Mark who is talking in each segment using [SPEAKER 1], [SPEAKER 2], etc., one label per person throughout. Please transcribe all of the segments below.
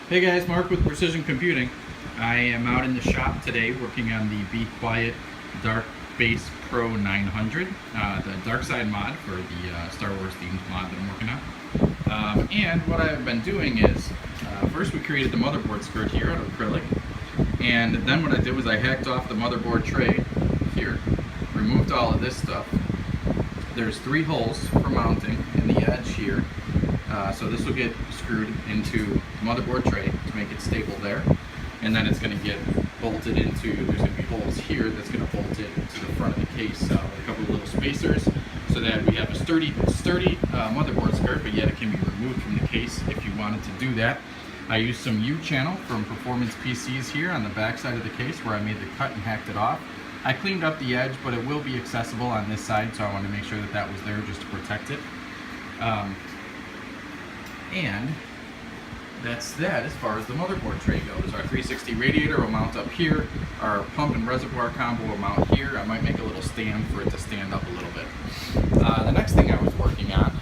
[SPEAKER 1] Hey guys, Mark with Precision Computing. I am out in the shop today working on the Be Quiet Dark Base Pro 900, the Dark Side mod for the Star Wars themed mod that I'm working on. And what I've been doing is, first we created the motherboard skirt here out of acrylic, and then what I did was I hacked off the motherboard tray here, removed all of this stuff. There's 3 holes for mounting in the edge here. So this will get screwed into the motherboard tray to make it stable there, and then it's going to get bolted into, there's going to be holes here that's going to bolt it to the front of the case with a couple of little spacers so that we have a sturdy motherboard skirt, but yet it can be removed from the case if you wanted to do that. I used some U-channel from Performance PCs here on the back side of the case where I made the cut and hacked it off. I cleaned up the edge, but it will be accessible on this side, so I wanted to make sure that that was there just to protect it. And that's that as far as the motherboard tray goes. Our 360 radiator will mount up here. Our pump and reservoir combo will mount here. I might make a little stand for it to stand up a little bit. The next thing I was working on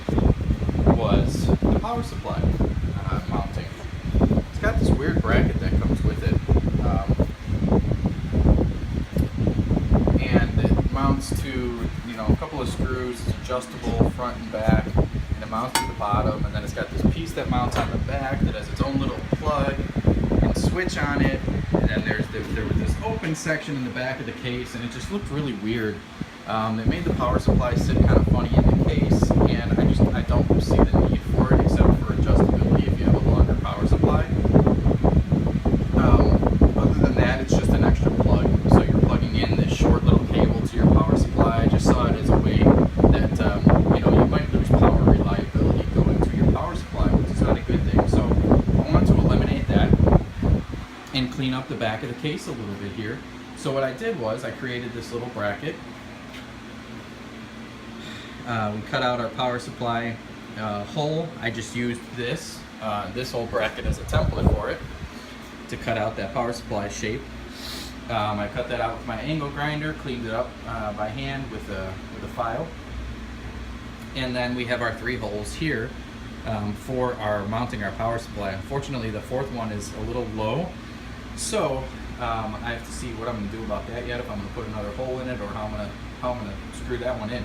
[SPEAKER 1] was the power supply mounting. It's got this weird bracket that comes with it. And it mounts to, a couple of screws. It's adjustable front and back. Mounts to the bottom, and then it's got this piece that mounts on the back that has its own little plug and switch on it, and then there was this open section in the back of the case, and it just looked really weird. They made the power supply sit kind of funny in the case, and I don't see the need for it except for adjustability if you have a longer power supply. Other than that, it's just an extra plug, so you're plugging in this short little cable to your power supply. I just saw it as a way that you might lose power reliability going to your power supply, which is not a good thing. So I want to eliminate that and clean up the back of the case a little bit here. So what I did was I created this little bracket. We cut out our power supply hole. I just used this whole bracket as a template for it to cut out that power supply shape. I cut that out with my angle grinder, cleaned it up by hand with a file. And then we have our 3 holes here for our mounting our power supply. Unfortunately, the 4th one is a little low, so I have to see what I'm going to do about that yet, if I'm going to put another hole in it or how I'm going to screw that one in.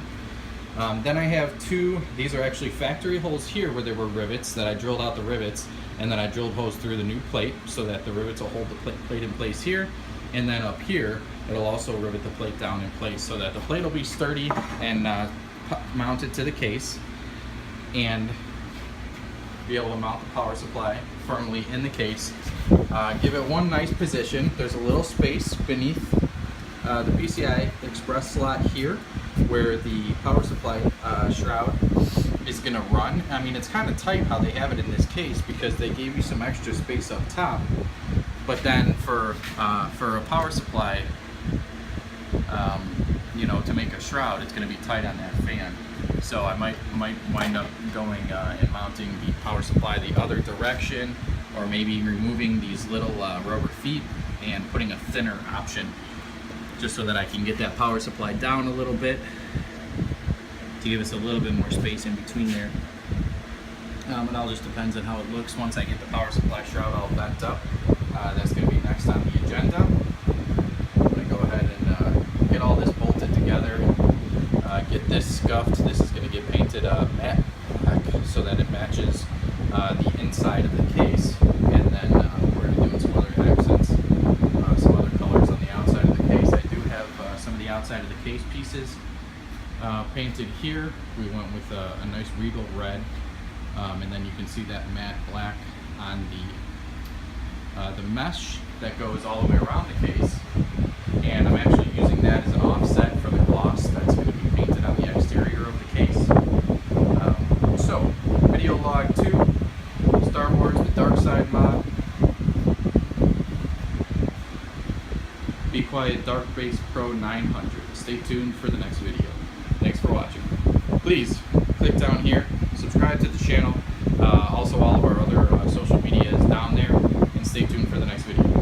[SPEAKER 1] Then I have 2, these are actually factory holes here where there were rivets that I drilled out the rivets, and then I drilled holes through the new plate so that the rivets will hold the plate in place here, and then up here it'll also rivet the plate down in place so that the plate will be sturdy and mounted to the case, and be able to mount the power supply firmly in the case. Give it one nice position. There's a little space beneath the PCI Express slot here where the power supply shroud is going to run. I mean, it's kind of tight how they have it in this case because they gave you some extra space up top, but then for a power supply, to make a shroud, it's going to be tight on that fan. So I might wind up going and mounting the power supply the other direction, or maybe removing these little rubber feet and putting a thinner option, just so that I can get that power supply down a little bit to give us a little bit more space in between there. It all just depends on how it looks once I get the power supply shroud all bent up. That's going to be next on the agenda. I'm going to go ahead and get all this bolted together, get this scuffed. This is going to get painted matte black so that it matches the inside of the case, and then we're going to be doing some other accents, some other colors on the outside of the case. I do have some of the outside of the case pieces painted here. We went with a nice regal red, and then you can see that matte black on the mesh that goes all the way around the case, and I'm actually using that as an offset for the gloss that's going to be painted on the exterior of the case. So, video log 2, Star Wars The Dark Side mod, Be Quiet Dark Base Pro 900. Stay tuned for the next video. Thanks for watching. Please click down here, subscribe to the channel. Also, all of our other social media is down there, and stay tuned for the next video.